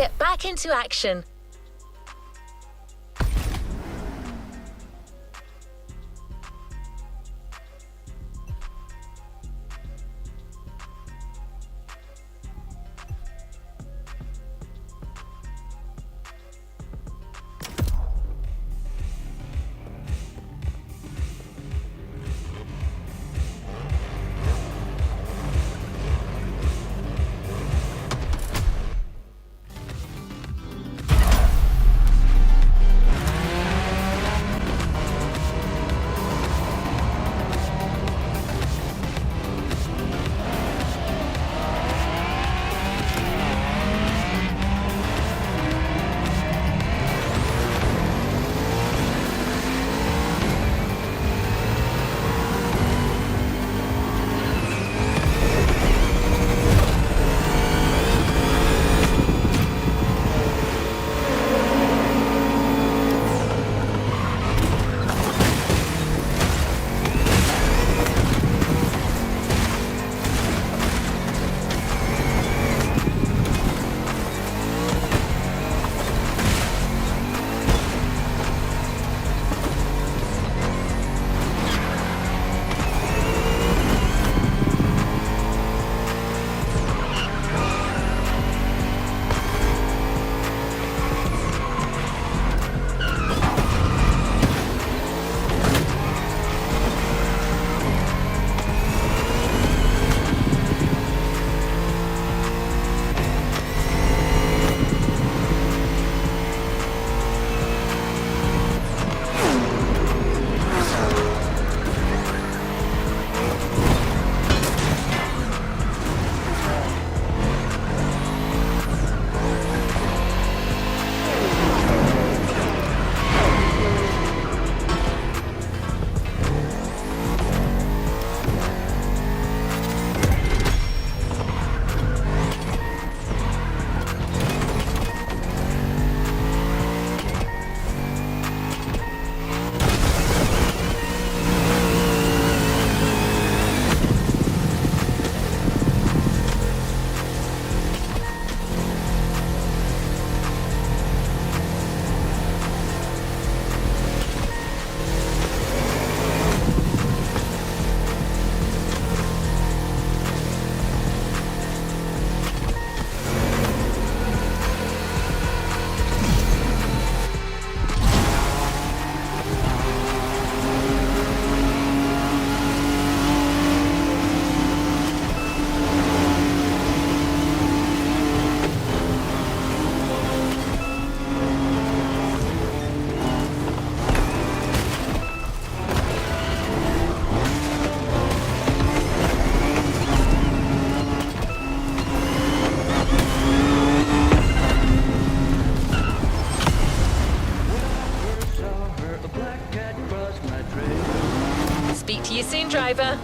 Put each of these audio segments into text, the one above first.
get back into action. Speak to you soon, driver.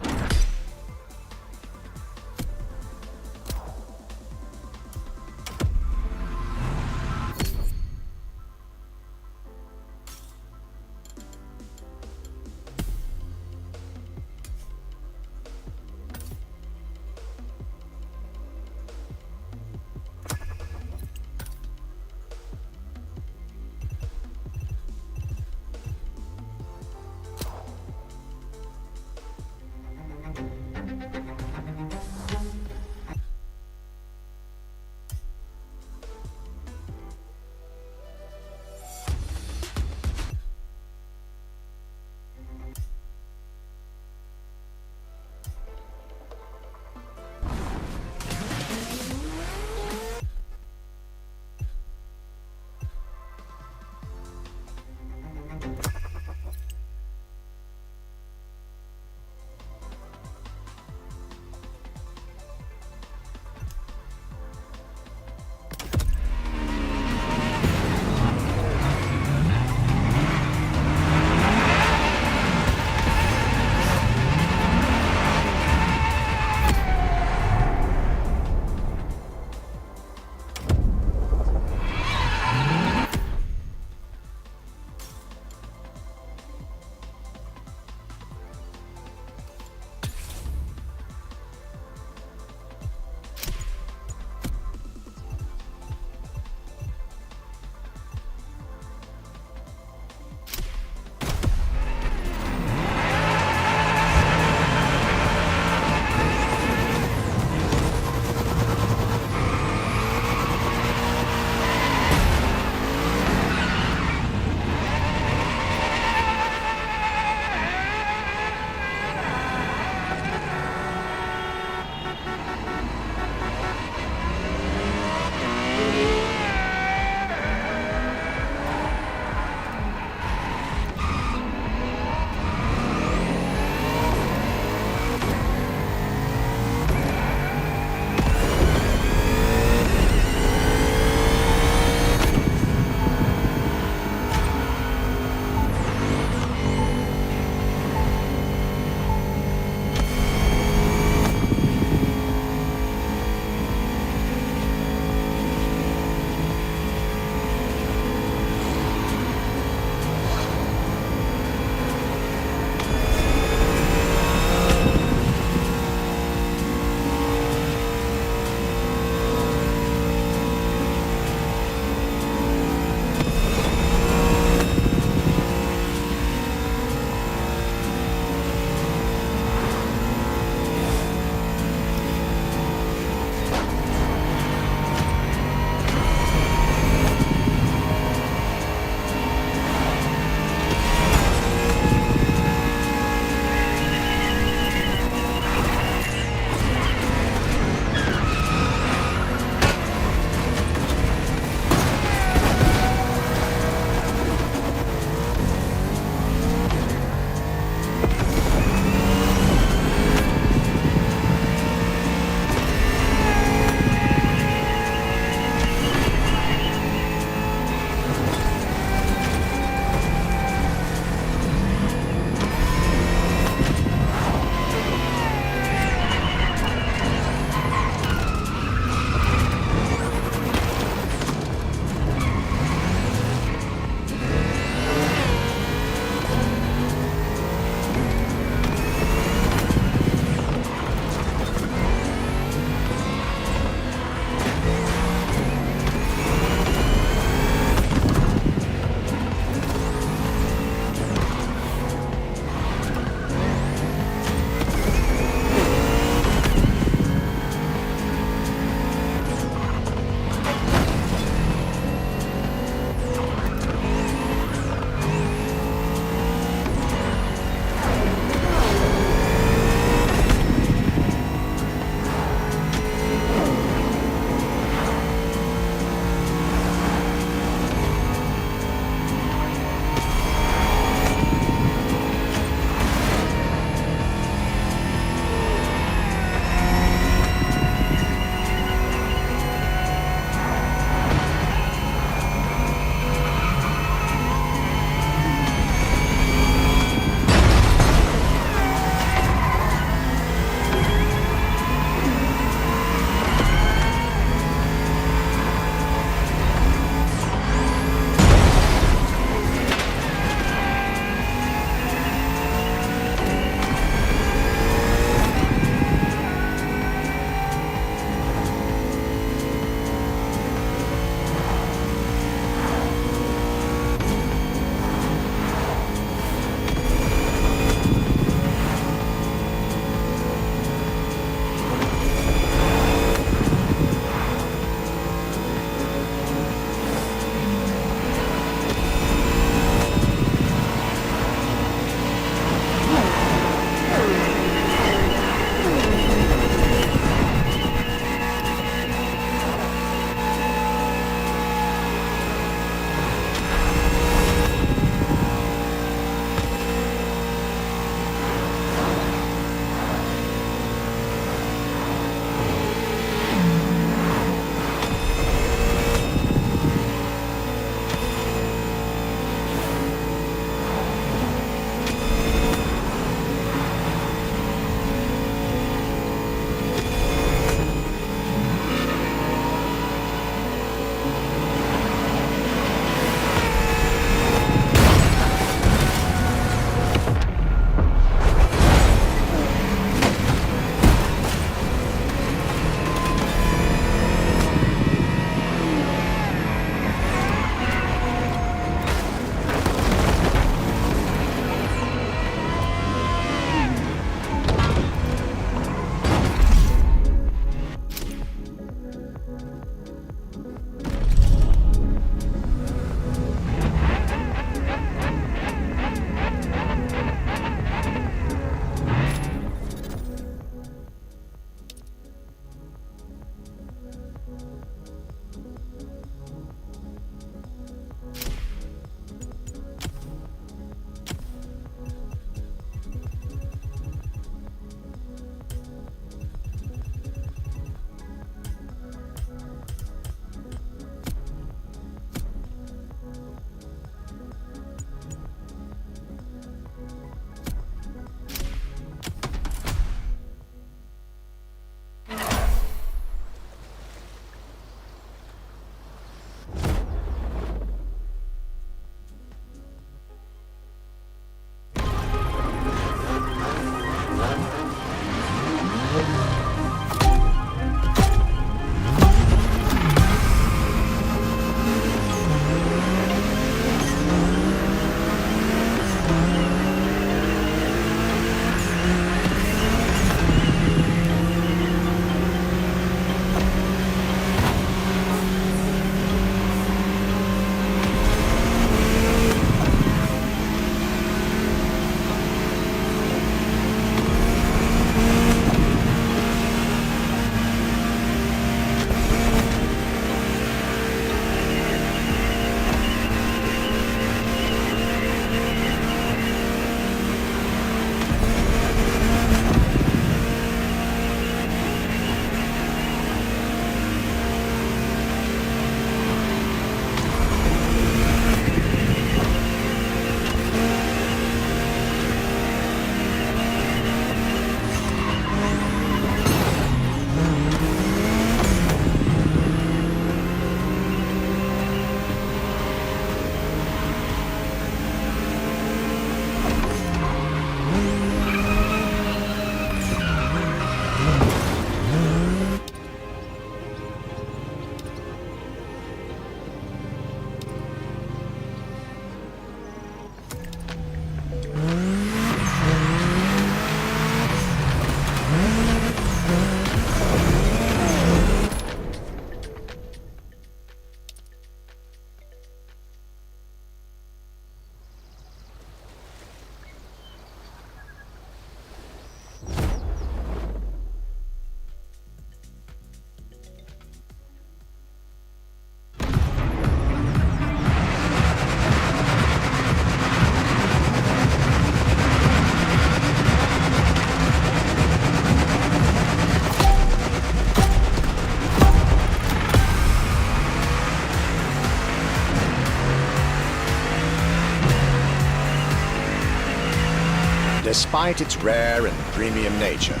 Despite its rare and premium nature,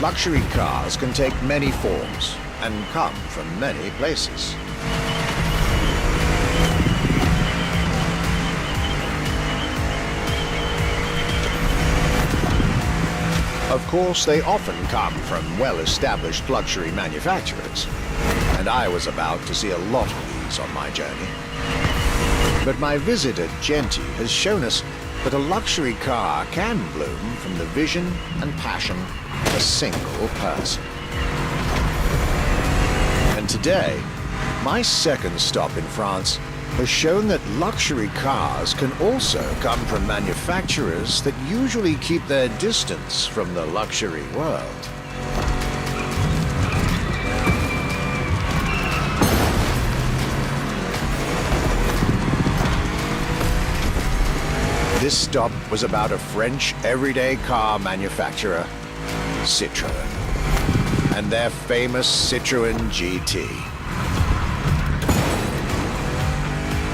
luxury cars can take many forms and come from many places. Of course, they often come from well-established luxury manufacturers, and I was about to see a lot of these on my journey. But my visit at Genti has shown us that a luxury car can bloom from the vision and passion of a single person. And today, my second stop in France has shown that luxury cars can also come from manufacturers that usually keep their distance from the luxury world. This stop was about a French everyday car manufacturer, Citroën, and their famous Citroën GT.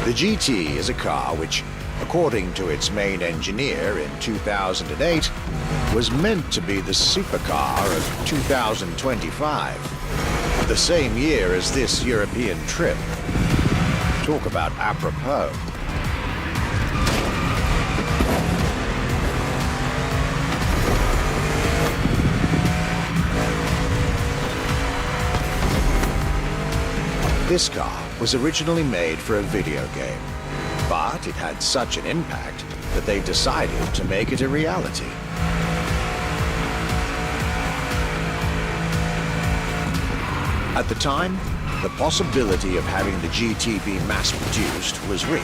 The GT is a car which, according to its main engineer in 2008, was meant to be the supercar of 2025, the same year as this European trip. Talk about apropos. This car was originally made for a video game, but it had such an impact that they decided to make it a reality. At the time, the possibility of having the GT be mass-produced was real.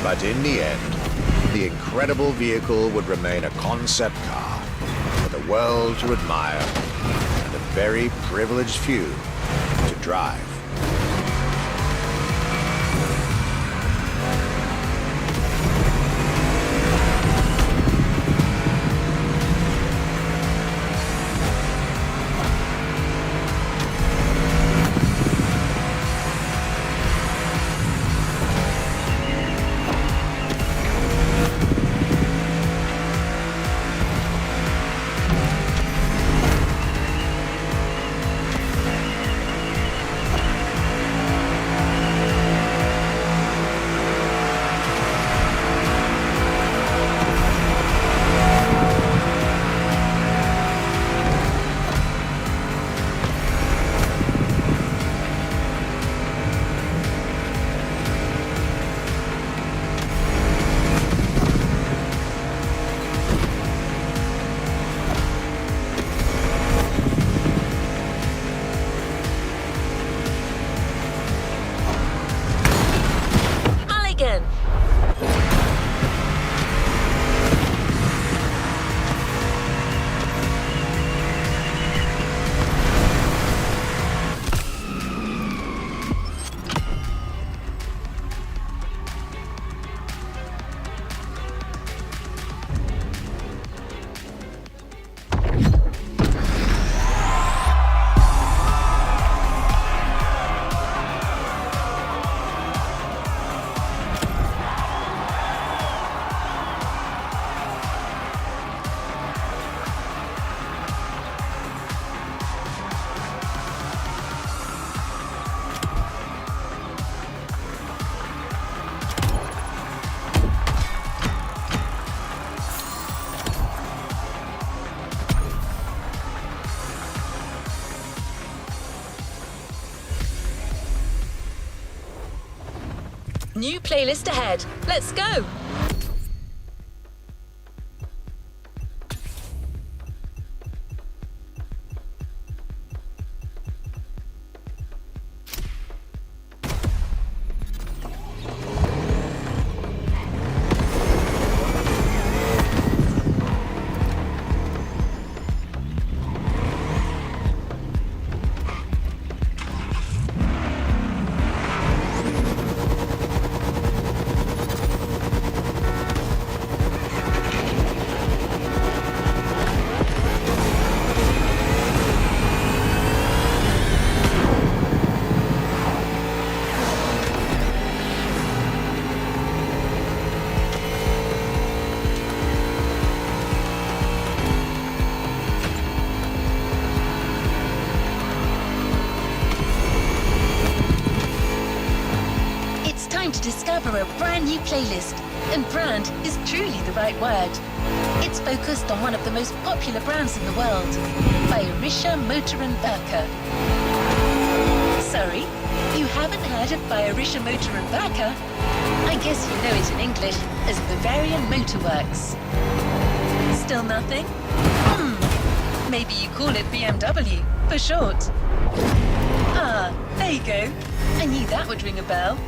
But in the end, the incredible vehicle would remain a concept car for the world to admire and a very privileged few to drive. New playlist ahead. Let's go! discover a brand new playlist, and brand is truly the right word. It's focused on one of the most popular brands in the world, Bayerischer Motor & Werke. Sorry, you haven't heard of Bayerischer Motor & Werke? I guess you know it in English as Bavarian Motor Works. Still nothing? Maybe you call it BMW, for short. Ah, there you go. I knew that would ring a bell.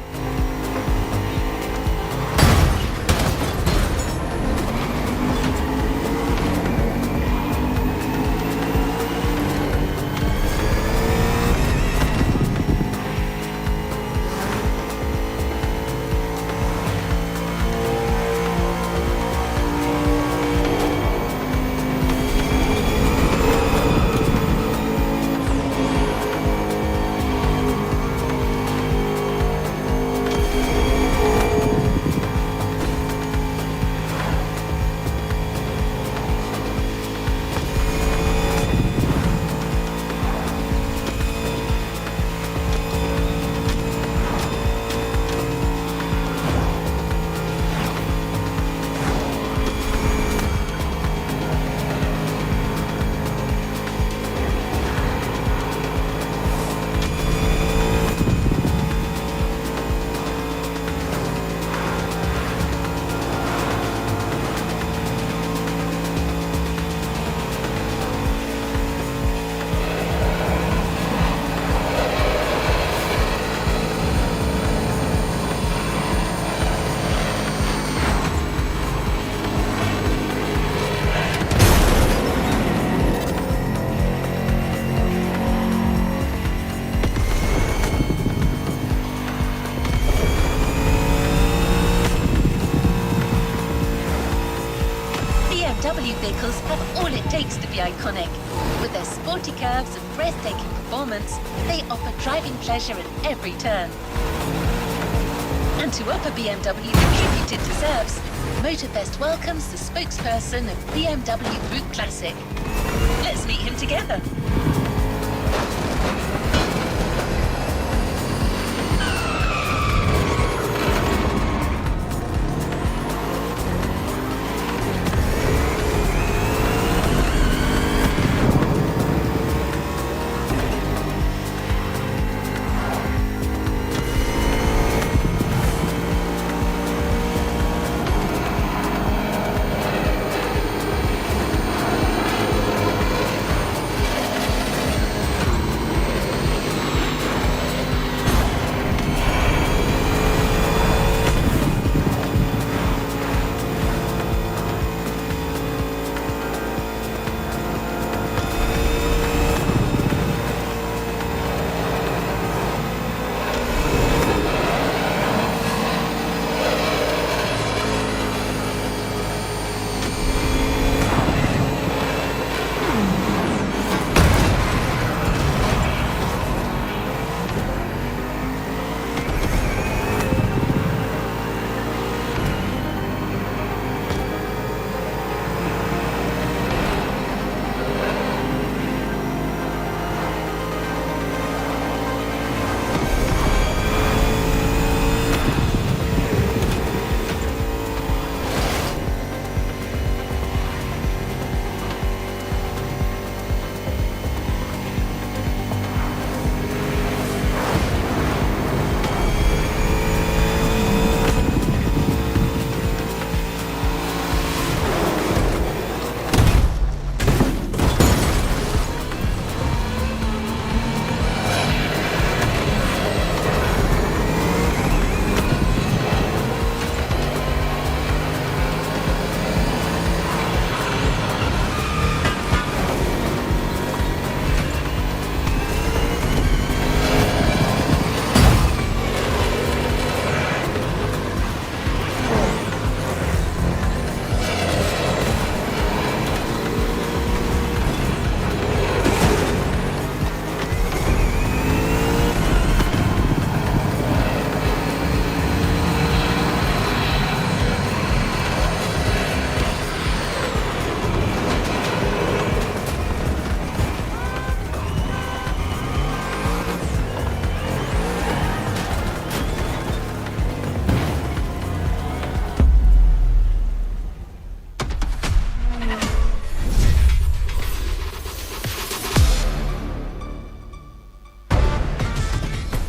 BMW vehicles have all it takes to be iconic. With their sporty curves and breathtaking performance, they offer driving pleasure at every turn. And to offer BMW the tribute it deserves, Motorfest welcomes the spokesperson of BMW Group Classic. Let's meet him together.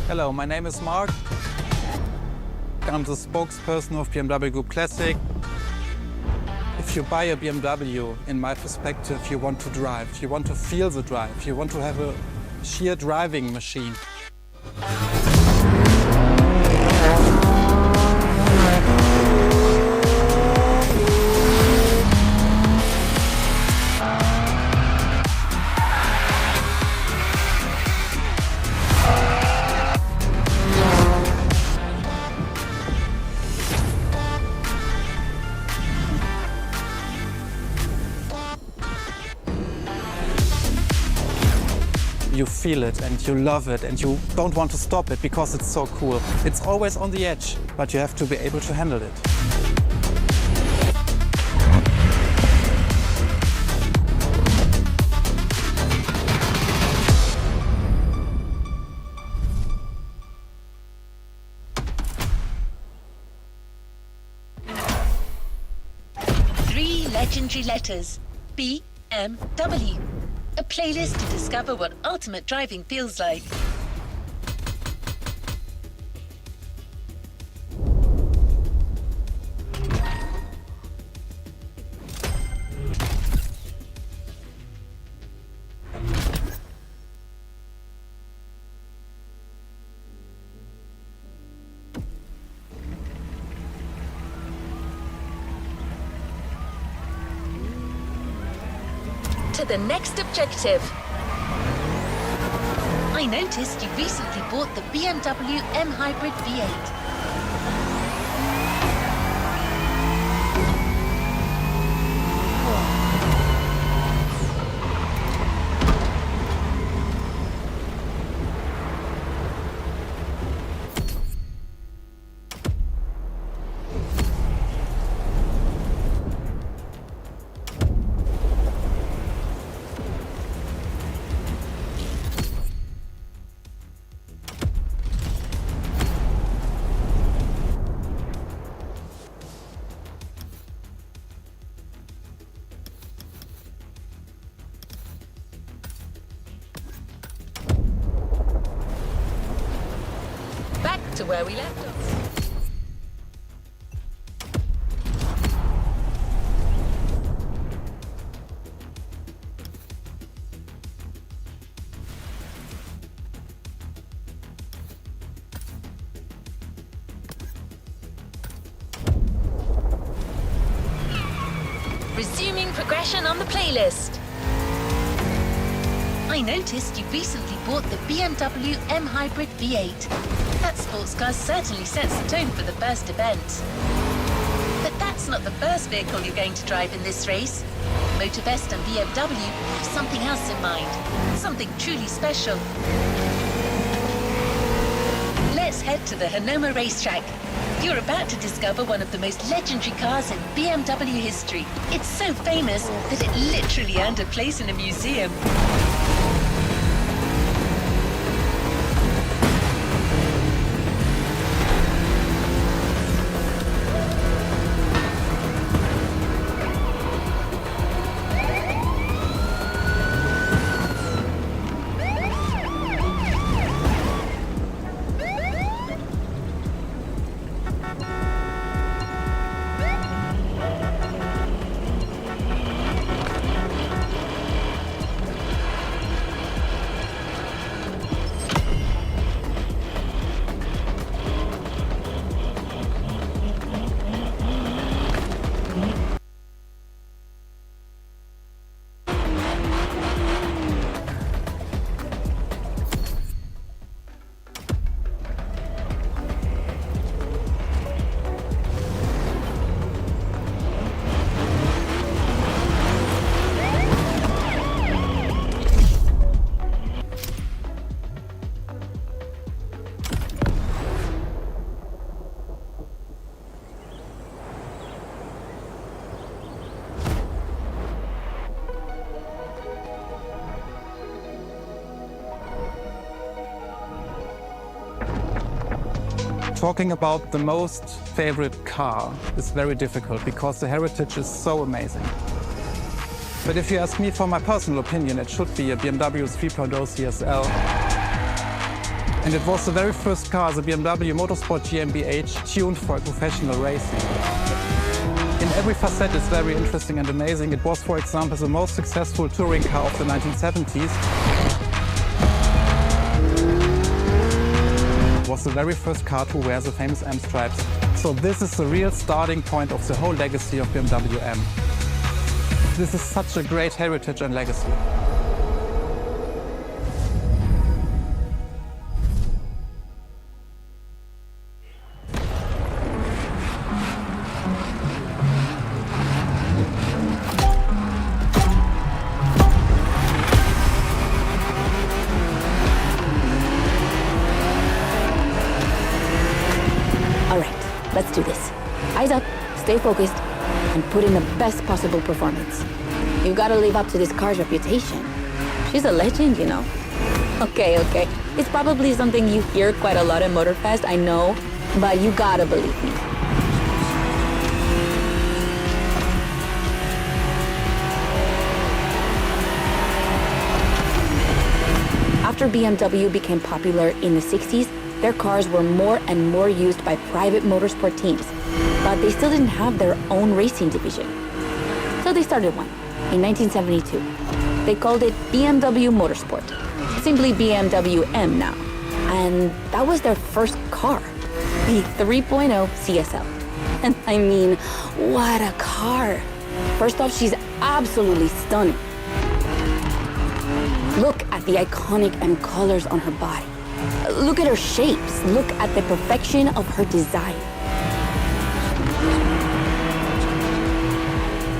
Hello, my name is Mark. I'm the spokesperson of BMW Group Classic. If you buy a BMW, in my perspective, you want to drive. You want to feel the drive. You want to have a sheer driving machine. You feel it and you love it and you don't want to stop it because it's so cool. It's always on the edge, but you have to be able to handle it. Three legendary letters. BMW. A playlist to discover what ultimate driving feels like. To the next objective. I noticed you recently bought the BMW M Hybrid V8. Back to where we left off. Resuming progression on the playlist. I noticed you recently bought the BMW M Hybrid V8. That sports car certainly sets the tone for the first event. But that's not the first vehicle you're going to drive in this race. Motorfest and BMW have something else in mind. Something truly special. Let's head to the Hanoma racetrack. You're about to discover one of the most legendary cars in BMW history. It's so famous that it literally earned a place in a museum. Talking about the most favorite car is very difficult because the heritage is so amazing. But if you ask me for my personal opinion, it should be a BMW 3.0 CSL. And it was the very first car, the BMW Motorsport GmbH, tuned for professional racing. In every facet it's very interesting and amazing. It was, for example, the most successful touring car of the 1970s. It was the very first car to wear the famous M stripes. So this is the real starting point of the whole legacy of BMW M. This is such a great heritage and legacy. All right, let's do this. Eyes up, stay focused, and put in the best possible performance. You've got to live up to this car's reputation. She's a legend, you know. Okay. It's probably something you hear quite a lot at Motorfest, I know, but you gotta believe me. After BMW became popular in the 60s, their cars were more and more used by private motorsport teams, but they still didn't have their own racing division. So they started one in 1972. They called it BMW Motorsport, simply BMW M now. And that was their first car, the 3.0 CSL. And I mean, what a car. First off, she's absolutely stunning. Look at the iconic M colors on her body. Look at her shapes. Look at the perfection of her design.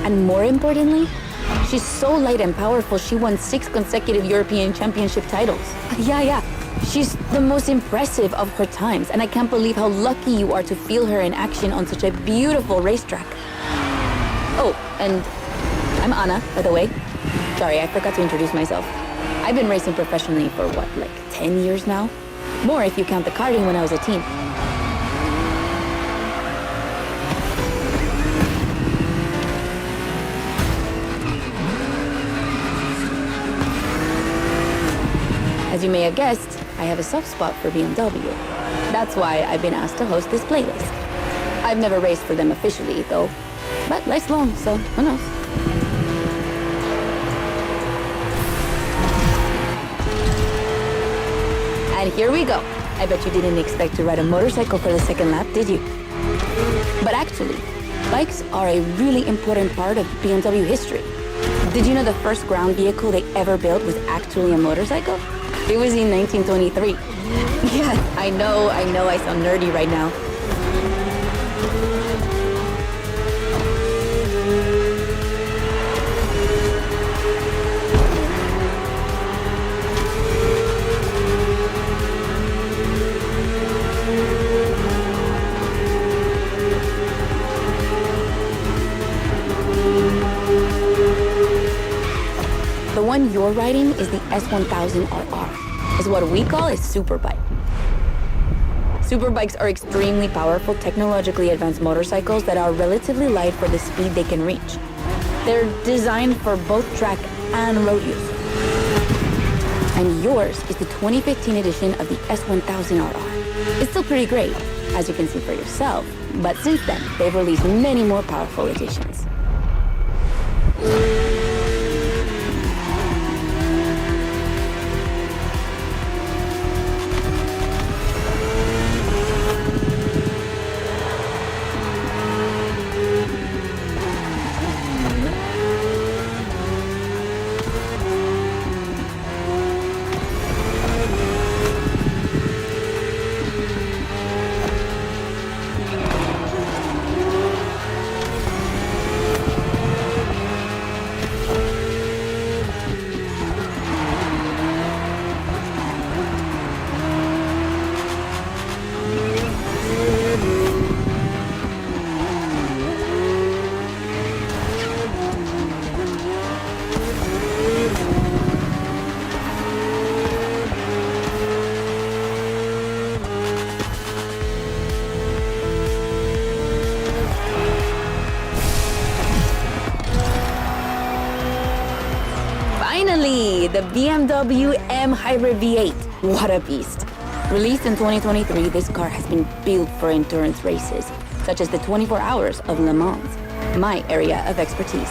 And more importantly, she's so light and powerful, she won 6 consecutive European Championship titles. Yeah. She's the most impressive of her times, and I can't believe how lucky you are to feel her in action on such a beautiful racetrack. Oh, and I'm Anna, by the way. Sorry, I forgot to introduce myself. I've been racing professionally for what, like 10 years now? More if you count the karting when I was a teen. As you may have guessed, I have a soft spot for BMW. That's why I've been asked to host this playlist. I've never raced for them officially, though, but life's long, so who knows? And here we go. I bet you didn't expect to ride a motorcycle for the second lap, did you? But actually, bikes are a really important part of BMW history. Did you know the first ground vehicle they ever built was actually a motorcycle? It was in 1923. Yeah, I know I sound nerdy right now. The one you're riding is the S1000RR. It's what we call a superbike. Superbikes are extremely powerful, technologically advanced motorcycles that are relatively light for the speed they can reach. They're designed for both track and road use. And yours is the 2015 edition of the S1000RR. It's still pretty great, as you can see for yourself, but since then, they've released many more powerful editions. Finally, the BMW M Hybrid V8. What a beast. Released in 2023, this car has been built for endurance races, such as the 24 Hours of Le Mans, my area of expertise.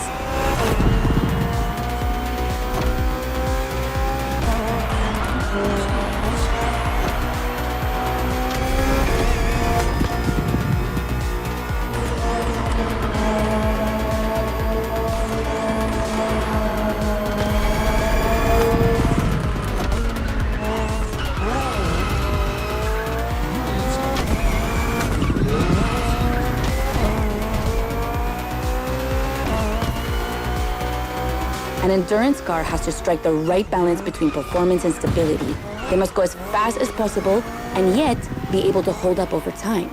An endurance car has to strike the right balance between performance and stability. They must go as fast as possible and yet be able to hold up over time.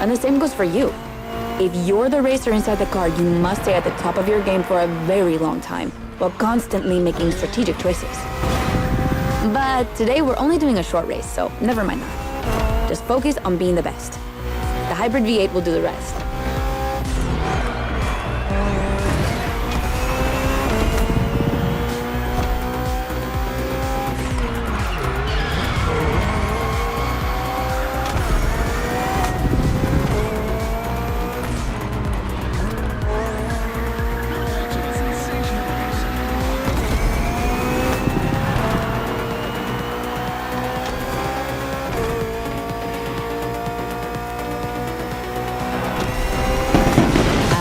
And the same goes for you. If you're the racer inside the car, you must stay at the top of your game for a very long time, while constantly making strategic choices. But today we're only doing a short race, so never mind that. Just focus on being the best. The hybrid V8 will do the rest.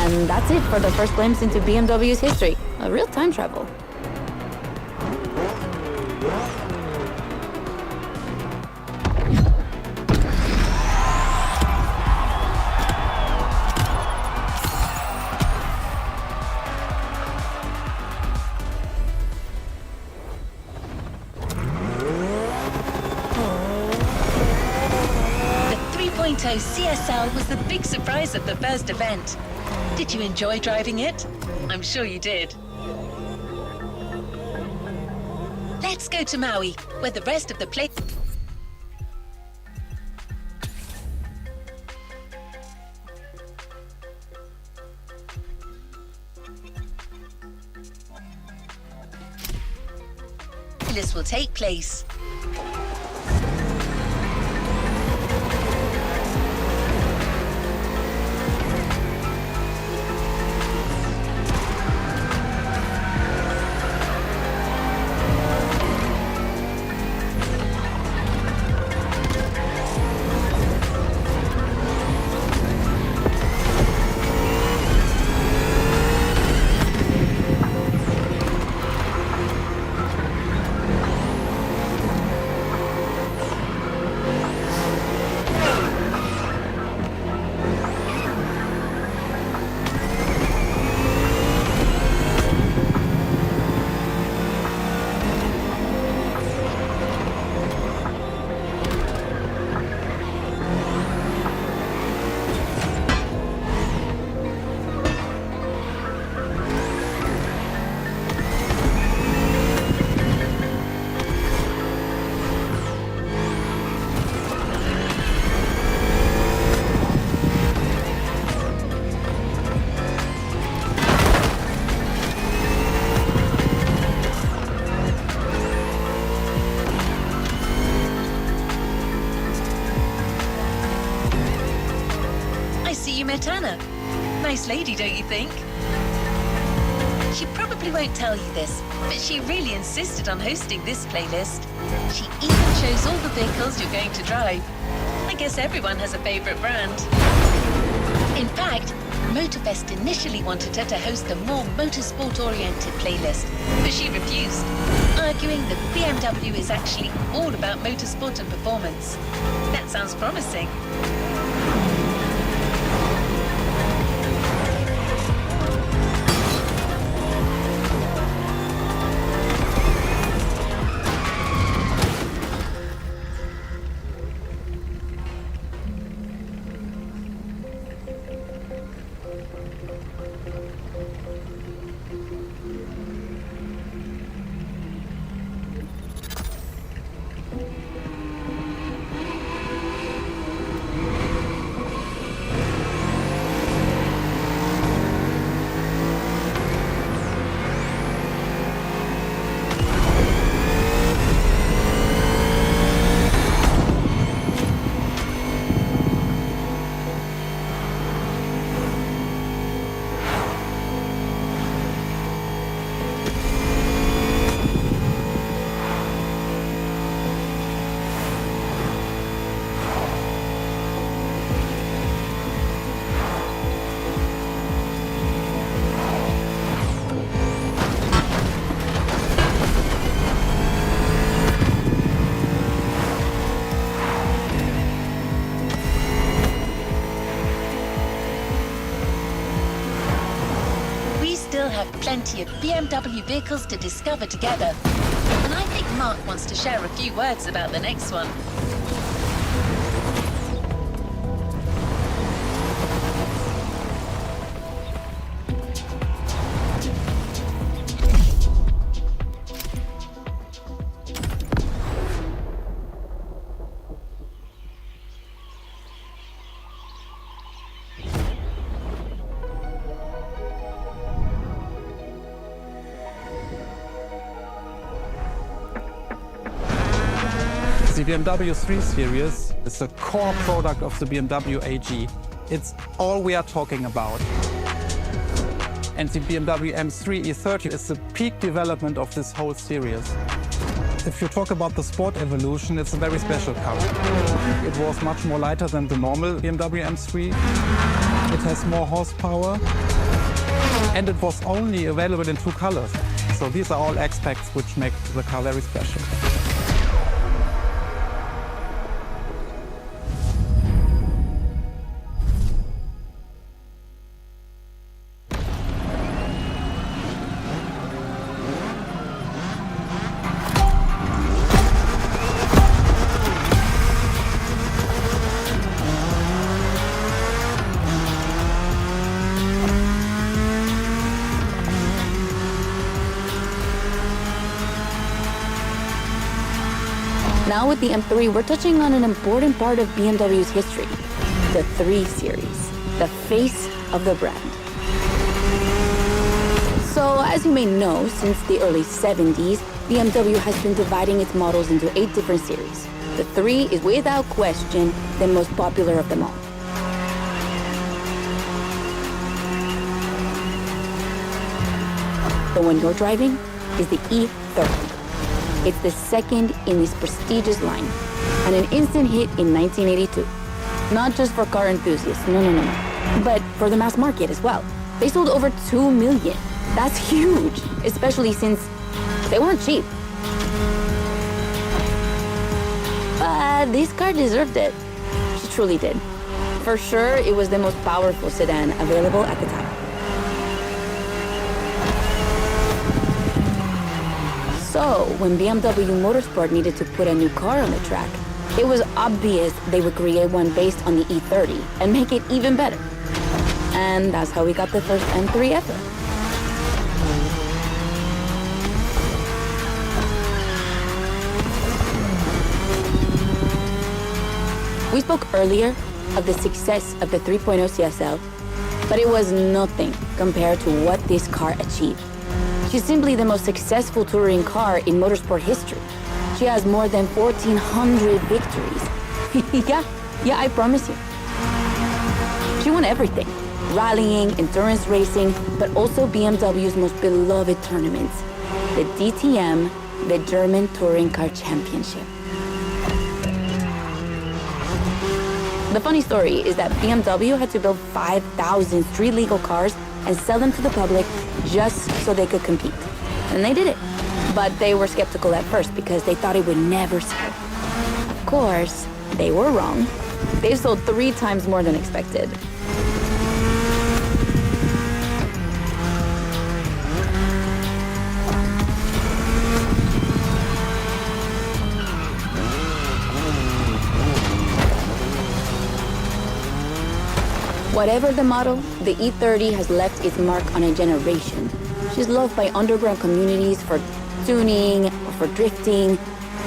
And that's it for the first glimpse into BMW's history. A real time travel. The 3.0 CSL was the big surprise of the first event. Did you enjoy driving it? I'm sure you did. Let's go to Maui, where the rest of the playlist will take place. Anna. Nice lady, don't you think? She probably won't tell you this, but she really insisted on hosting this playlist. She even chose all the vehicles you're going to drive. I guess everyone has a favorite brand. In fact, Motorfest initially wanted her to host a more motorsport-oriented playlist, but she refused, arguing that BMW is actually all about motorsport and performance. That sounds promising. plenty of BMW vehicles to discover together. And I think Mark wants to share a few words about the next one. The BMW 3 Series is the core product of the BMW AG. It's all we are talking about. And the BMW M3 E30 is the peak development of this whole series. If you talk about the sport evolution, it's a very special car. It was much more lighter than the normal BMW M3. It has more horsepower. And it was only available in 2 colors. So these are all aspects which make the car very special. Now with the M3, we're touching on an important part of BMW's history, the 3 Series, the face of the brand. So as you may know, since the early 70s, BMW has been dividing its models into 8 different series. The 3 is without question the most popular of them all. The one you're driving is the E30. It's the second in this prestigious line, and an instant hit in 1982. Not just for car enthusiasts, no, but for the mass market as well. They sold over 2 million. That's huge, especially since they weren't cheap. But this car deserved it. She truly did. For sure, it was the most powerful sedan available at the time. So, when BMW Motorsport needed to put a new car on the track, it was obvious they would create one based on the E30 and make it even better. And that's how we got the first M3 ever. We spoke earlier of the success of the 3.0 CSL, but it was nothing compared to what this car achieved. She's simply the most successful touring car in motorsport history. She has more than 1,400 victories. yeah, I promise you. She won everything. Rallying, endurance racing, but also BMW's most beloved tournaments. The DTM, the German Touring Car Championship. The funny story is that BMW had to build 5,000 street-legal cars and sell them to the public just so they could compete. And they did it. But they were skeptical at first because they thought it would never sell. Of course, they were wrong. They've sold 3 times more than expected. Whatever the model, the E30 has left its mark on a generation. She's loved by underground communities for tuning or for drifting,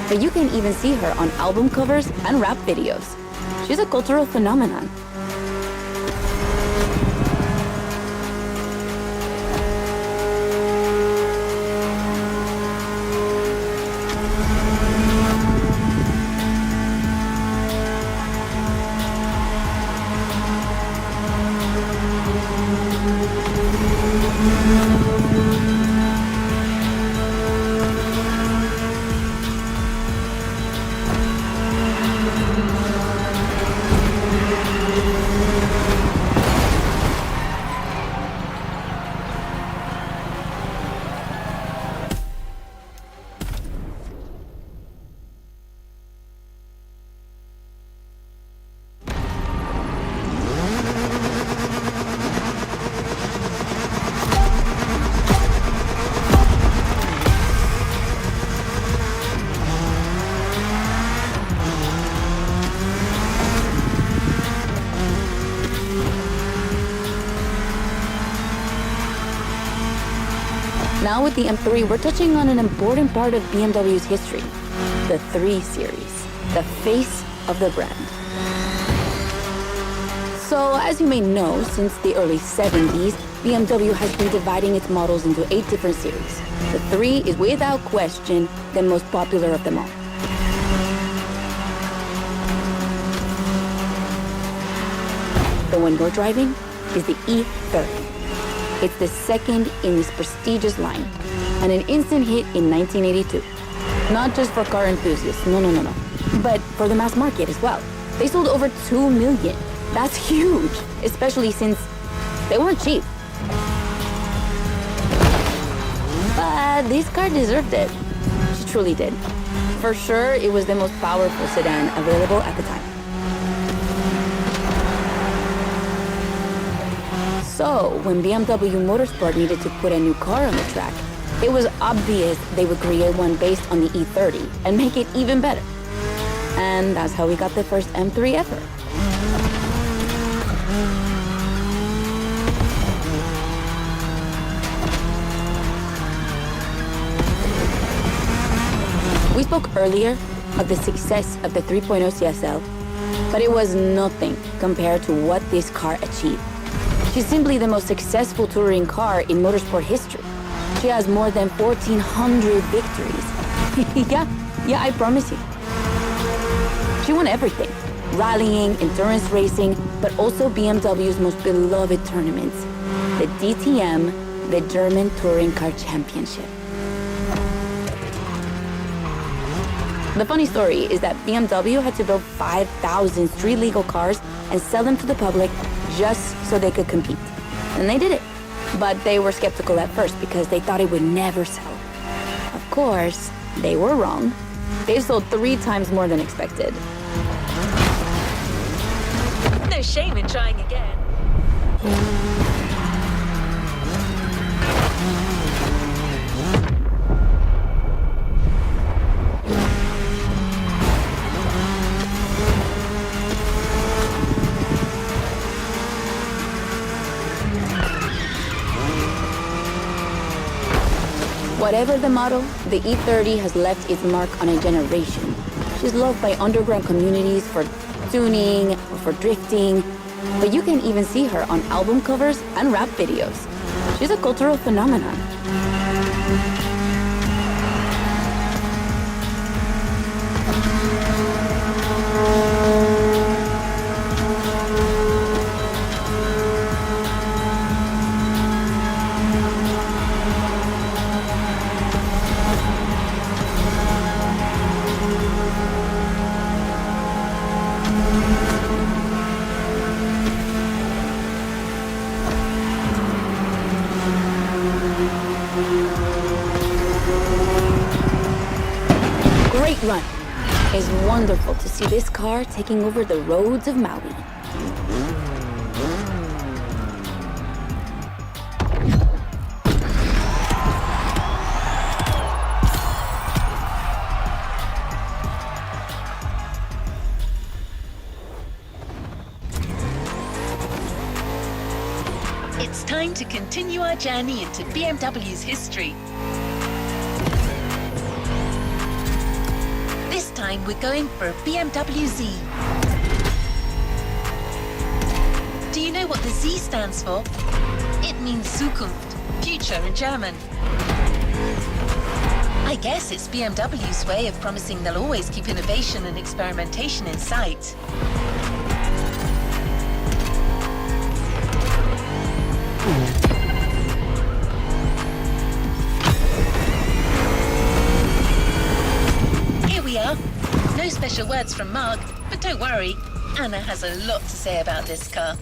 but you can even see her on album covers and rap videos. She's a cultural phenomenon. Now with the M3, we're touching on an important part of BMW's history, the 3 Series, the face of the brand. So, as you may know, since the early 70s, BMW has been dividing its models into 8 different series. The 3 is without question the most popular of them all. The one you're driving is the E30. It's the second in this prestigious line, and an instant hit in 1982. Not just for car enthusiasts, no, but for the mass market as well. They sold over 2 million. That's huge, especially since they weren't cheap. But this car deserved it. She truly did. For sure, it was the most powerful sedan available at the time. So, when BMW Motorsport needed to put a new car on the track, it was obvious they would create one based on the E30 and make it even better. And that's how we got the first M3 ever. We spoke earlier of the success of the 3.0 CSL, but it was nothing compared to what this car achieved. She's simply the most successful touring car in motorsport history. She has more than 1,400 victories. yeah, I promise you. She won everything. Rallying, endurance racing, but also BMW's most beloved tournaments. The DTM, the German Touring Car Championship. The funny story is that BMW had to build 5,000 street-legal cars and sell them to the public just so they could compete. And they did it. But they were skeptical at first because they thought it would never sell. Of course, they were wrong. They've sold 3 times more than expected. No shame in trying again. Whatever the model, the E30 has left its mark on a generation. She's loved by underground communities for tuning or for drifting, but you can even see her on album covers and rap videos. She's a cultural phenomenon. Great run. It's wonderful to see this car taking over the roads of Maui. It's time to continue our journey into BMW's history. This time we're going for a BMW Z. Do you know what the Z stands for? It means Zukunft, future in German. I guess it's BMW's way of promising they'll always keep innovation and experimentation in sight. Here we are. No special words from Mark, but don't worry, Anna has a lot to say about this car.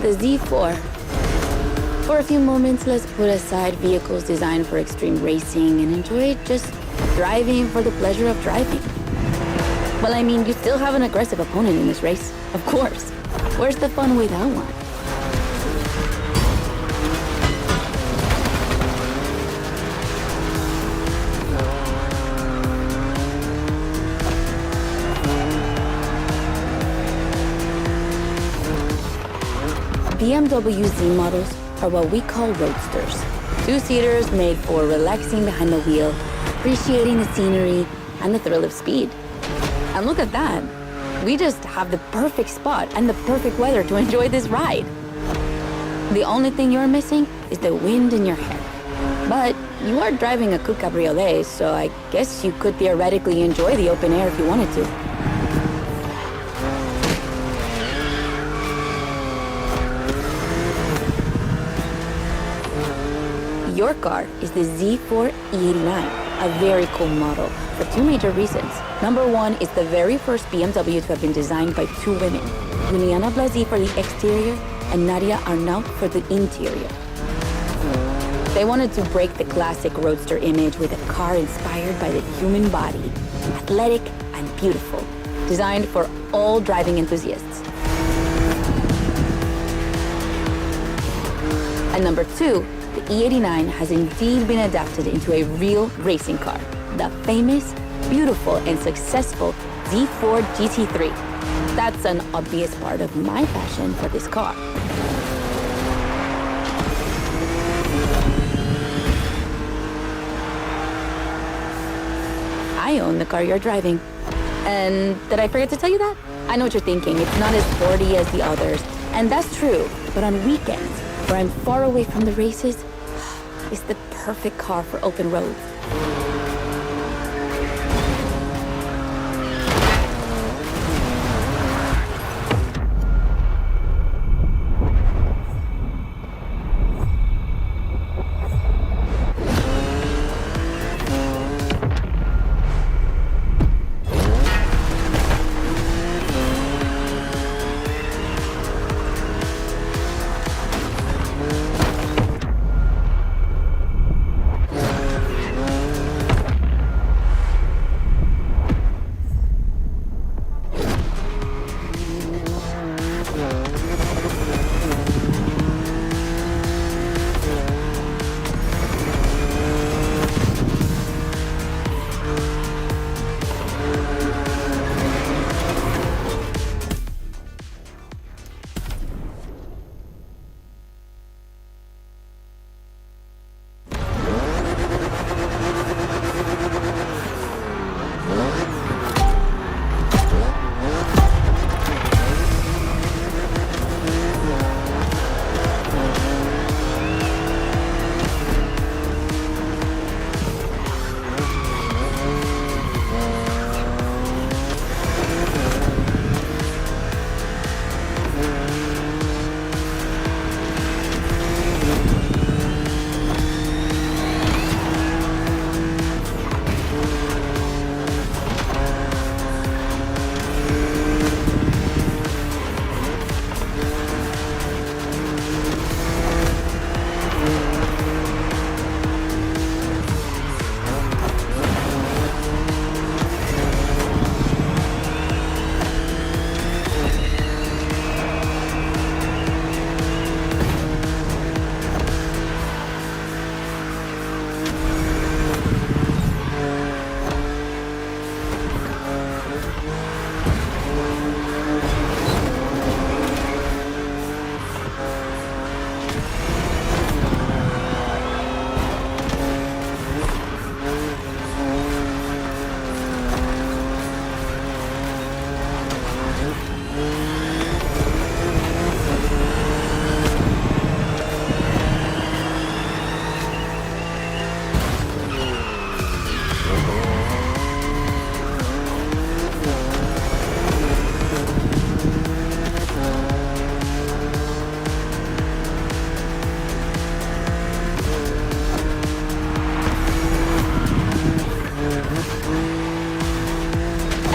The Z4. For a few moments, let's put aside vehicles designed for extreme racing and enjoy just driving for the pleasure of driving. Well, I mean, you still have an aggressive opponent in this race, of course. Where's the fun without one? BMW Z models are what we call roadsters. Two-seaters made for relaxing behind the wheel, appreciating the scenery and the thrill of speed. And look at that. We just have the perfect spot and the perfect weather to enjoy this ride. The only thing you're missing is the wind in your hair. But you are driving a coupe cabriolet, so I guess you could theoretically enjoy the open air if you wanted to. Your car is the Z4 E89, a very cool model for two major reasons. Number one, it's the very first BMW to have been designed by two women, Juliana Blasi for the exterior and Nadia Arnaut for the interior. They wanted to break the classic roadster image with a car inspired by the human body, athletic and beautiful, designed for all driving enthusiasts. And number two, the E89 has indeed been adapted into a real racing car, the famous, beautiful, and successful Z4 GT3. That's an obvious part of my passion for this car. I own the car you're driving. And did I forget to tell you that? I know what you're thinking. It's not as sporty as the others. And that's true. But on weekends, where I'm far away from the races, it's the perfect car for open roads.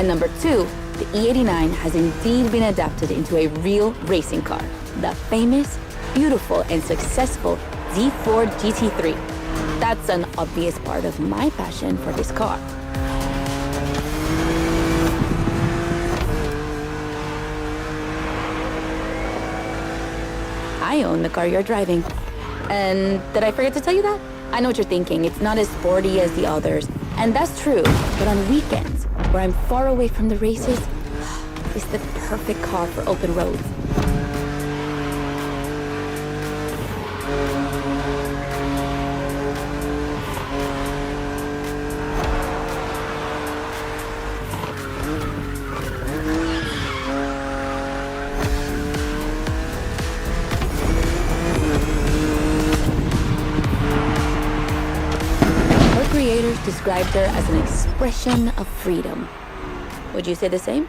And number two, the E89 has indeed been adapted into a real racing car, the famous, beautiful, and successful Z4 GT3. That's an obvious part of my passion for this car. I own the car you're driving. And did I forget to tell you that? I know what you're thinking. It's not as sporty as the others. And that's true. But on weekends, where I'm far away from the races, it's the perfect car for open roads. Creators described her as an expression of freedom. Would you say the same?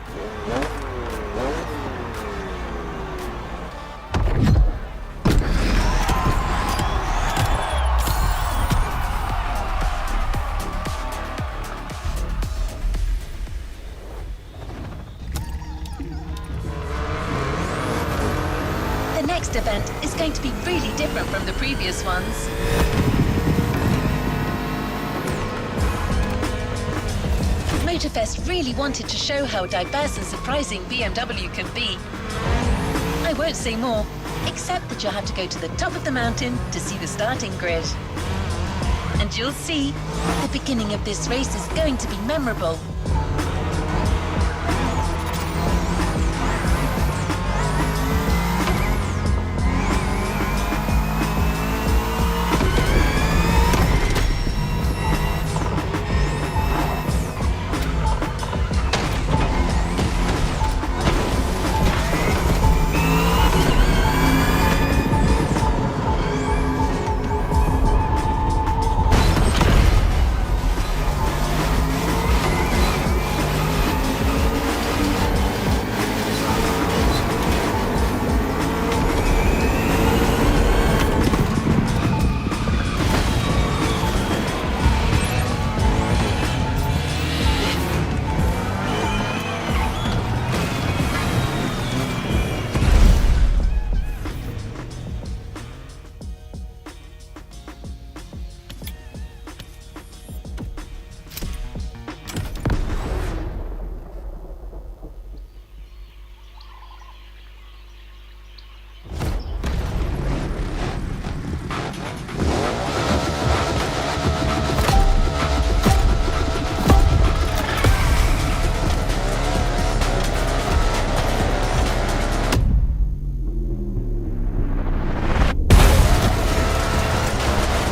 The next event is going to be really different from the previous ones. Motorfest really wanted to show how diverse and surprising BMW can be. I won't say more, except that you'll have to go to the top of the mountain to see the starting grid. And you'll see, the beginning of this race is going to be memorable.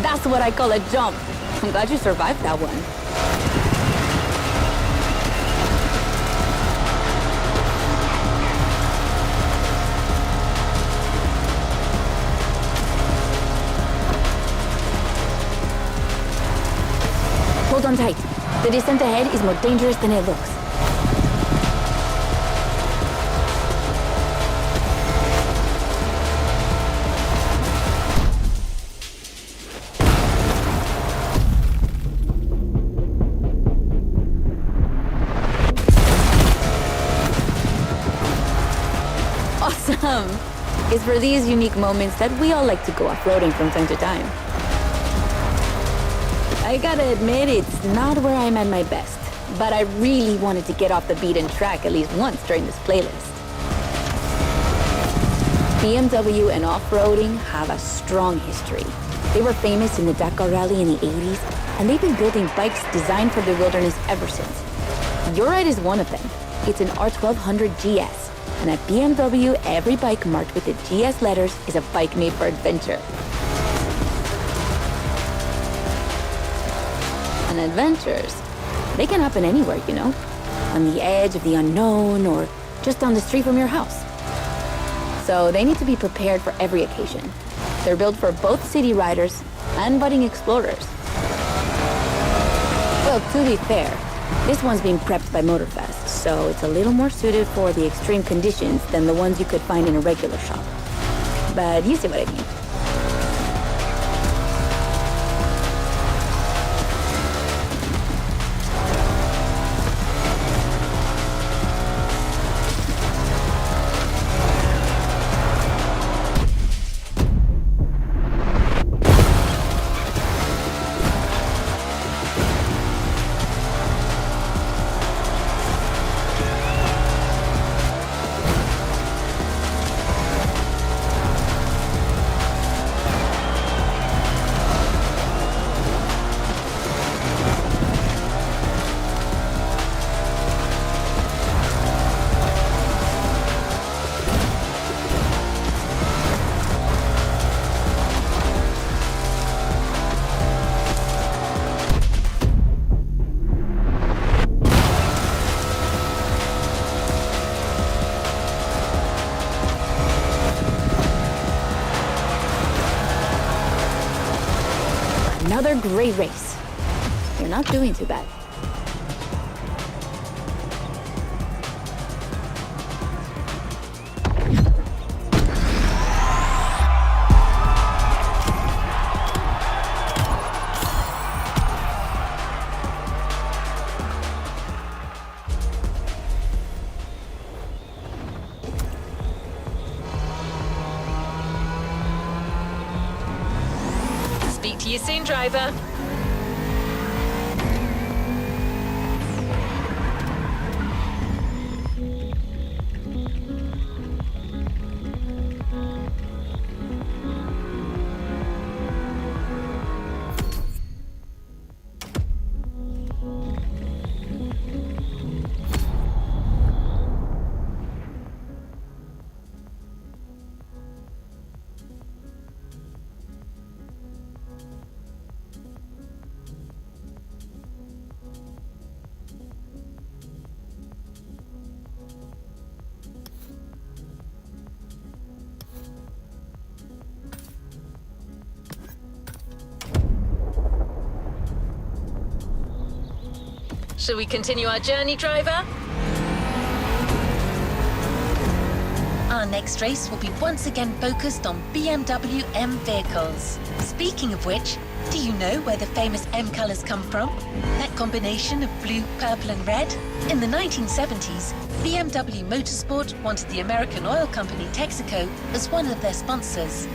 That's what I call a jump. I'm glad you survived that one. Hold on tight. The descent ahead is more dangerous than it looks. Awesome! It's for these unique moments that we all like to go off-roading from time to time. I gotta admit, it's not where I'm at my best, but I really wanted to get off the beaten track at least once during this playlist. BMW and off-roading have a strong history. They were famous in the Dakar Rally in the 80s, and they've been building bikes designed for the wilderness ever since. Your ride is one of them. It's an R1200 GS, and at BMW, every bike marked with the GS letters is a bike made for adventure. And adventures, they can happen anywhere, you know? On the edge of the unknown or just down the street from your house. So they need to be prepared for every occasion. They're built for both city riders and budding explorers. Well, to be fair, this one's being prepped by Motorfest, so it's a little more suited for the extreme conditions than the ones you could find in a regular shop. But you see what I mean. Another great race. You're not doing too bad. Speak to you soon, driver. Shall we continue our journey, driver? Our next race will be once again focused on BMW M vehicles. Speaking of which, do you know where the famous M colors come from? That combination of blue, purple and red? In the 1970s, BMW Motorsport wanted the American oil company Texaco as one of their sponsors.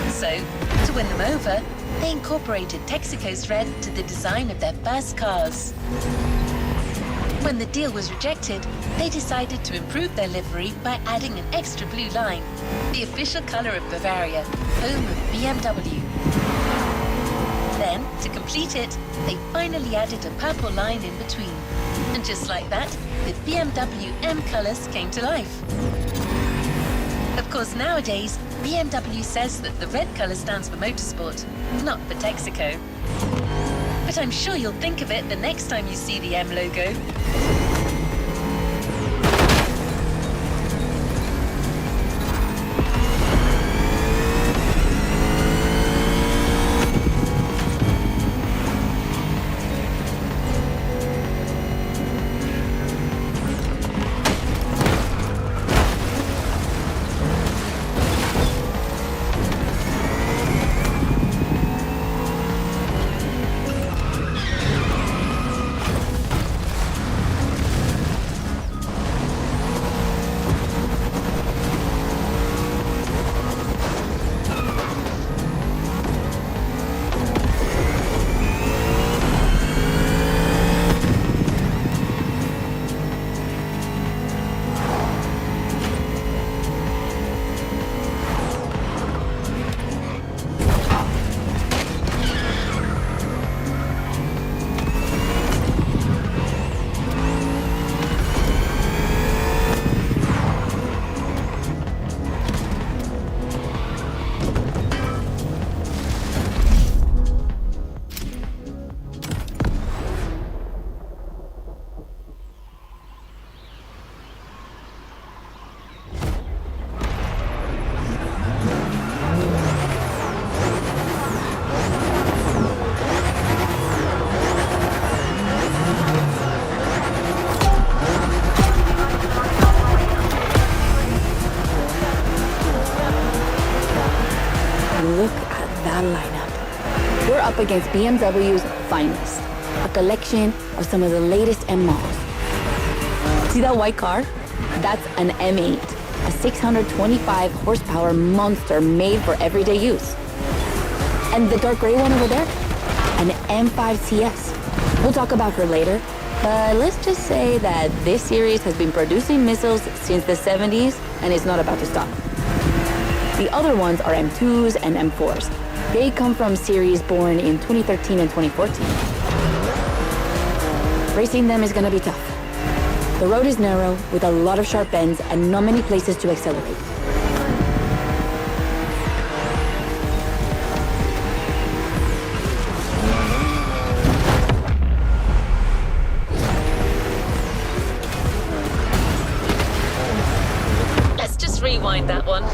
So, to win them over, they incorporated Texaco's red to the design of their first cars. When the deal was rejected, they decided to improve their livery by adding an extra blue line, the official color of Bavaria, home of BMW. Then, to complete it, they finally added a purple line in between. And just like that, the BMW M colors came to life. Of course, nowadays, BMW says that the red color stands for motorsport, not for Texaco. But I'm sure you'll think of it the next time you see the M logo. Look at that lineup. We're up against BMW's finest, a collection of some of the latest M models. See that white car? That's an M8, a 625 horsepower monster made for everyday use. And the dark gray one over there? An M5 CS. We'll talk about her later, but let's just say that this series has been producing missiles since the 70s and is not about to stop. The other ones are M2s and M4s. They come from series born in 2013 and 2014. Racing them is gonna be tough. The road is narrow, with a lot of sharp bends and not many places to accelerate. Let's just rewind that one.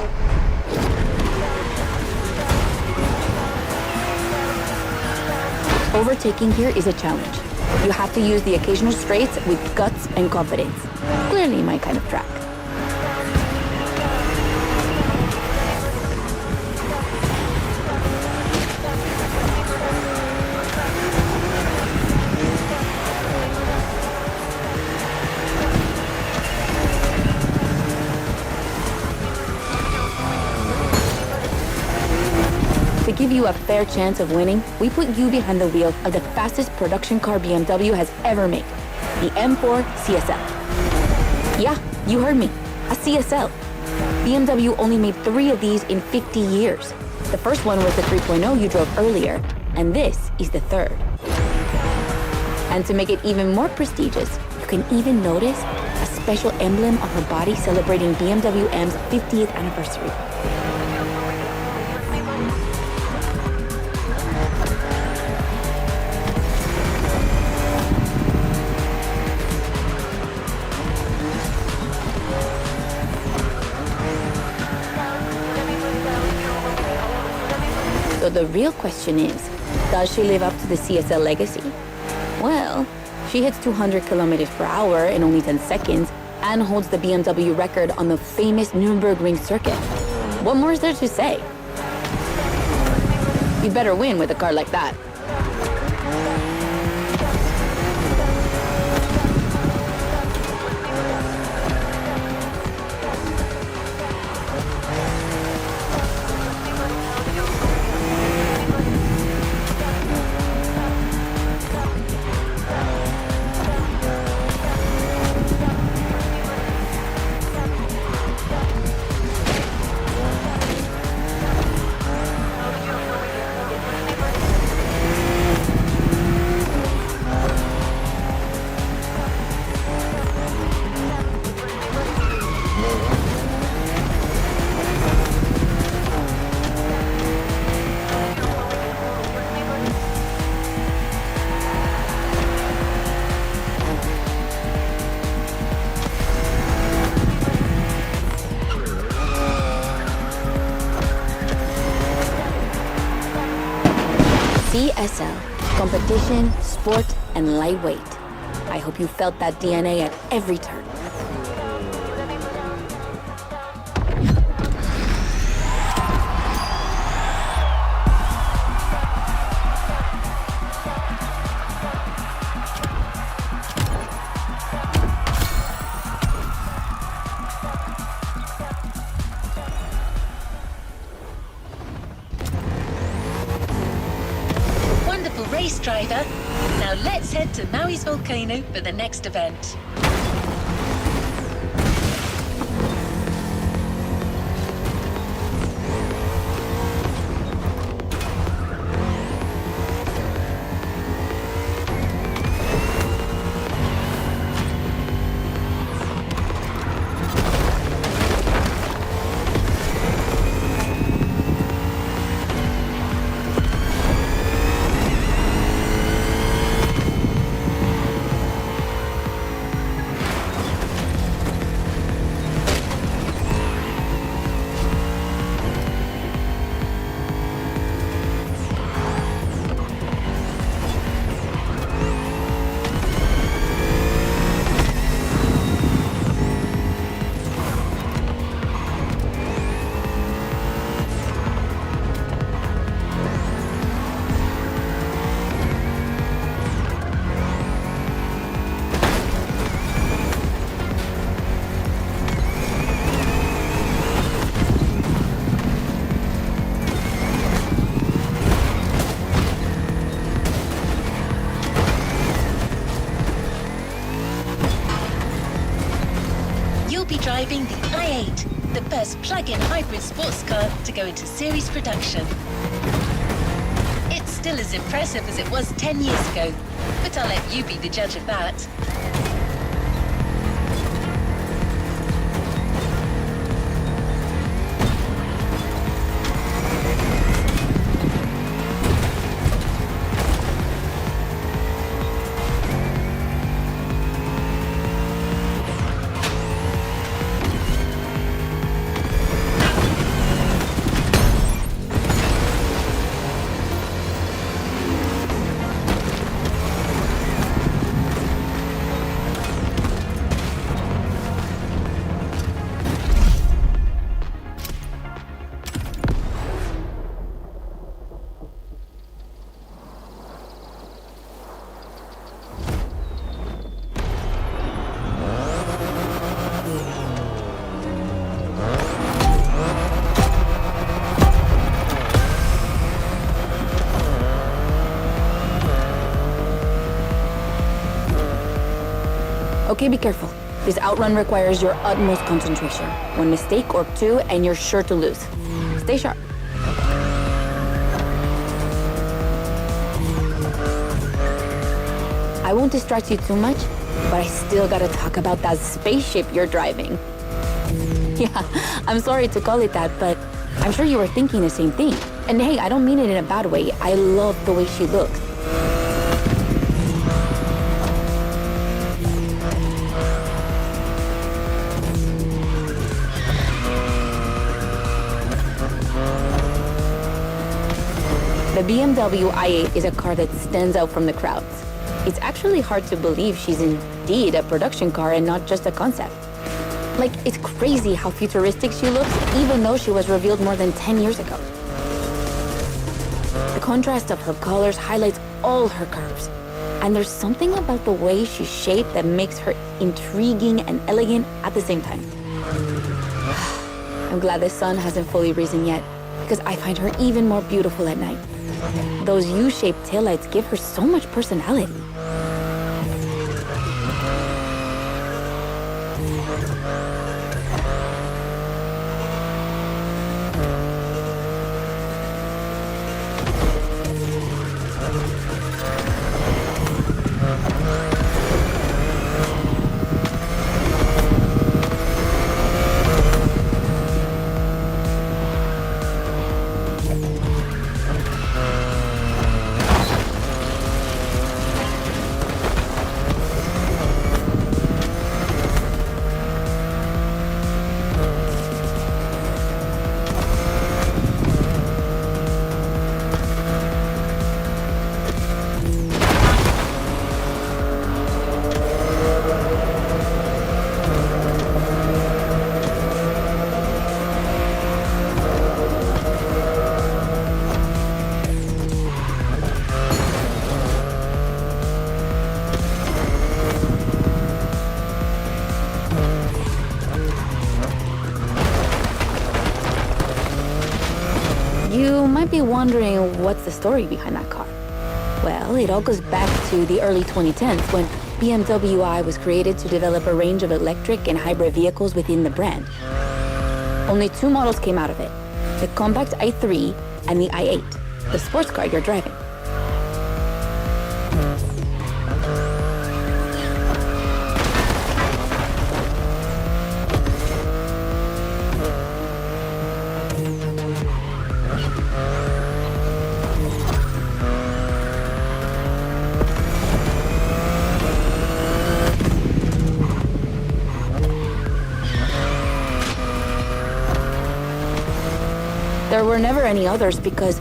Overtaking here is a challenge. You have to use the occasional straights with guts and confidence. Clearly my kind of track. To give you a fair chance of winning, we put you behind the wheel of the fastest production car BMW has ever made, the M4 CSL. Yeah, you heard me, a CSL. BMW only made 3 of these in 50 years. The first one was the 3.0 you drove earlier, and this is the third. And to make it even more prestigious, you can even notice a special emblem on her body celebrating BMW M's 50th anniversary. So the real question is, does she live up to the CSL legacy? Well, she hits 200 kilometers per hour in only 10 seconds and holds the BMW record on the famous Nürburgring circuit. What more is there to say? You better win with a car like that. CSL, competition, sport, and lightweight. I hope you felt that DNA at every turn. Race driver. Now let's head to Maui's volcano for the next event. Driving the i8, the first plug-in hybrid sports car to go into series production. It's still as impressive as it was 10 years ago, but I'll let you be the judge of that. Okay, be careful. This outrun requires your utmost concentration. One mistake or two, and you're sure to lose. Stay sharp. I won't distract you too much, but I still gotta talk about that spaceship you're driving. Yeah, I'm sorry to call it that, but I'm sure you were thinking the same thing. And hey, I don't mean it in a bad way. I love the way she looks. The BMW i8 is a car that stands out from the crowds. It's actually hard to believe she's indeed a production car and not just a concept. Like, it's crazy how futuristic she looks, even though she was revealed more than 10 years ago. The contrast of her colors highlights all her curves. And there's something about the way she's shaped that makes her intriguing and elegant at the same time. I'm glad the sun hasn't fully risen yet, because I find her even more beautiful at night. Those U-shaped taillights give her so much personality. You might be wondering what's the story behind that car. Well, it all goes back to the early 2010s when BMW i was created to develop a range of electric and hybrid vehicles within the brand. Only two models came out of it, the compact i3 and the i8, the sports car you're driving. There were never any others because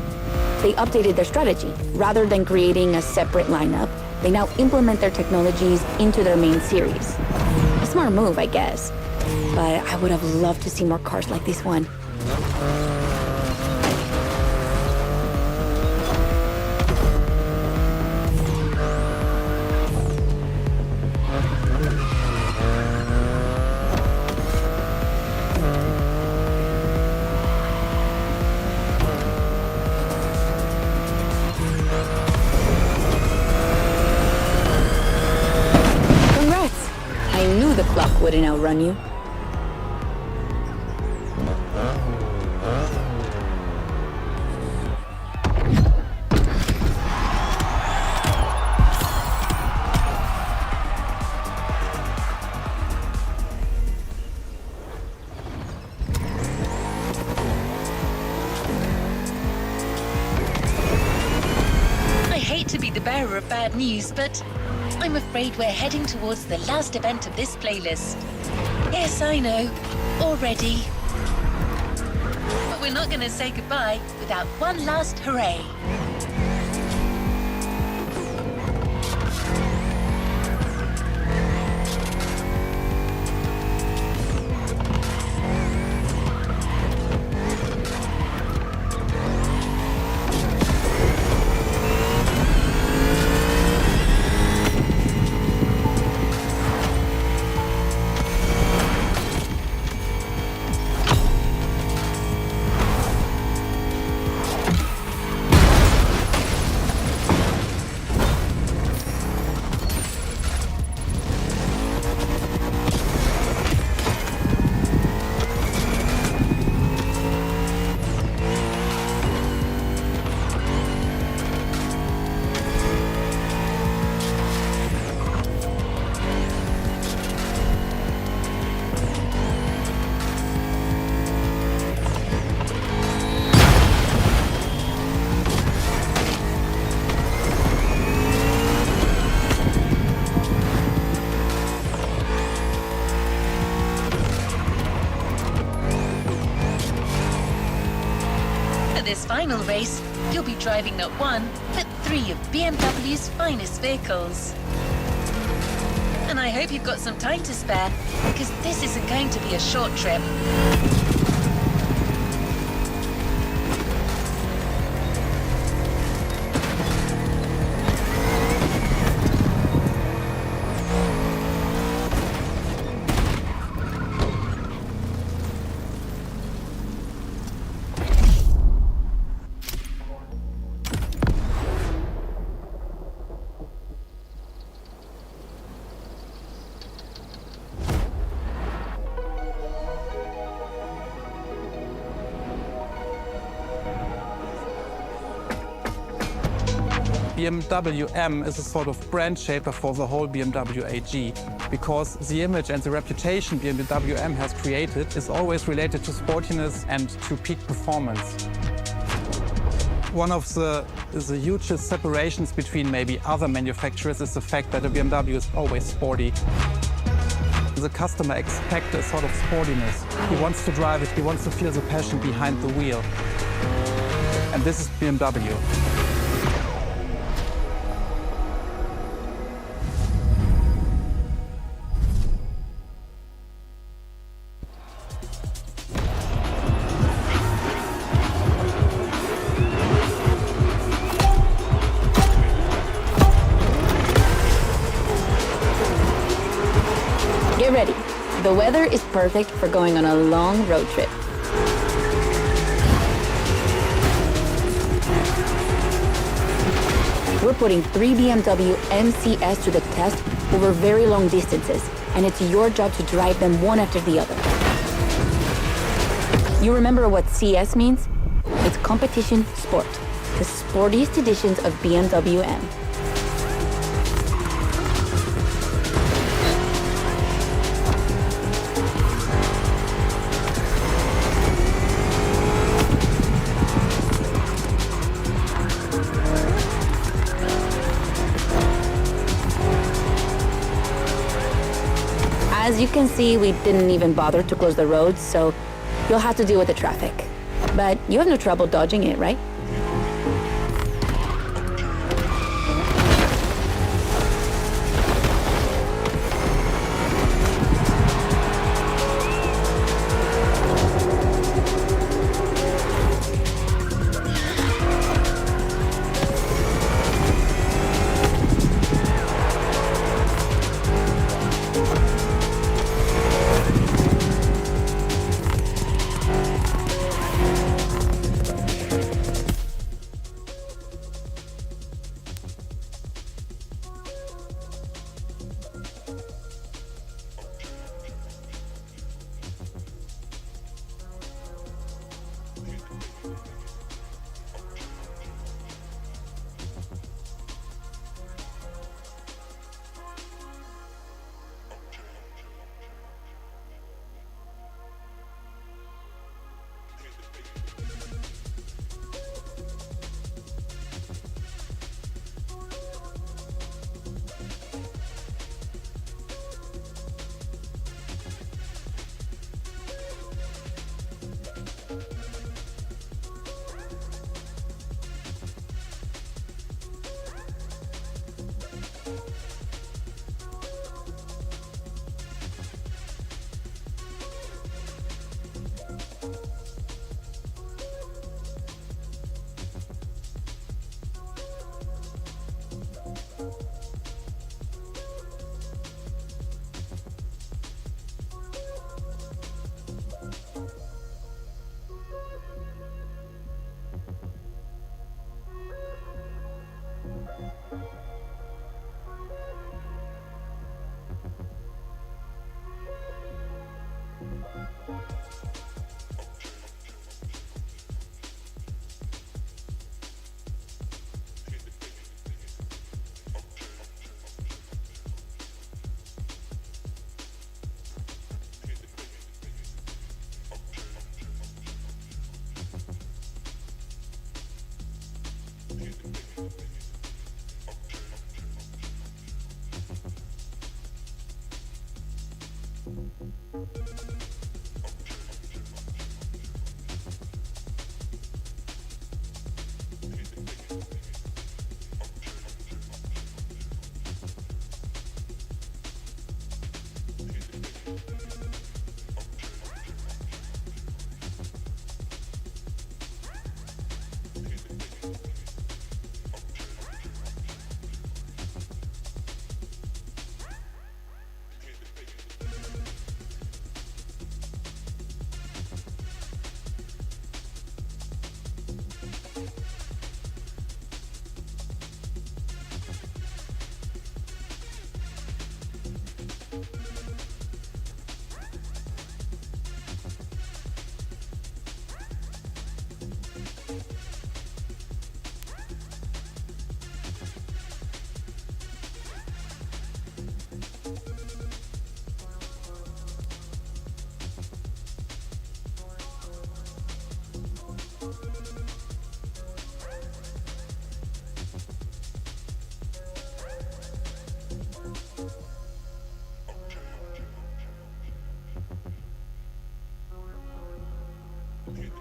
they updated their strategy. Rather than creating a separate lineup, they now implement their technologies into their main series. A smart move, I guess. But I would have loved to see more cars like this one. I knew the clock wouldn't outrun you. I hate to be the bearer of bad news, but I'm afraid we're heading towards the last event of this playlist. Yes, I know. Already. But we're not going to say goodbye without one last hooray. this final race, you'll be driving not one, but 3 of BMW's finest vehicles. And I hope you've got some time to spare, because this isn't going to be a short trip. BMW M is a sort of brand shaper for the whole BMW AG, because the image and the reputation BMW M has created is always related to sportiness and to peak performance. One of the hugest separations between maybe other manufacturers is the fact that a BMW is always sporty. The customer expects a sort of sportiness. He wants to drive it, he wants to feel the passion behind the wheel. And this is BMW. Get ready. The weather is perfect for going on a long road trip. We're putting 3 BMW MCs to the test over very long distances, and it's your job to drive them one after the other. You remember what CS means? It's competition sport, the sportiest editions of BMW M. As you can see, we didn't even bother to close the roads, so you'll have to deal with the traffic. But you have no trouble dodging it, right? Hit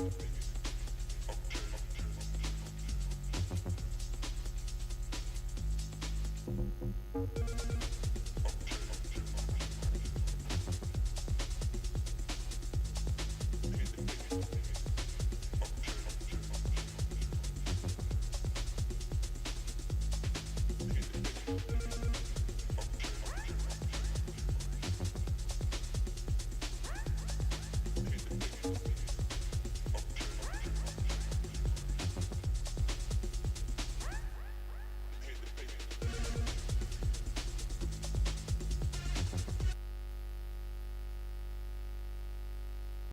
the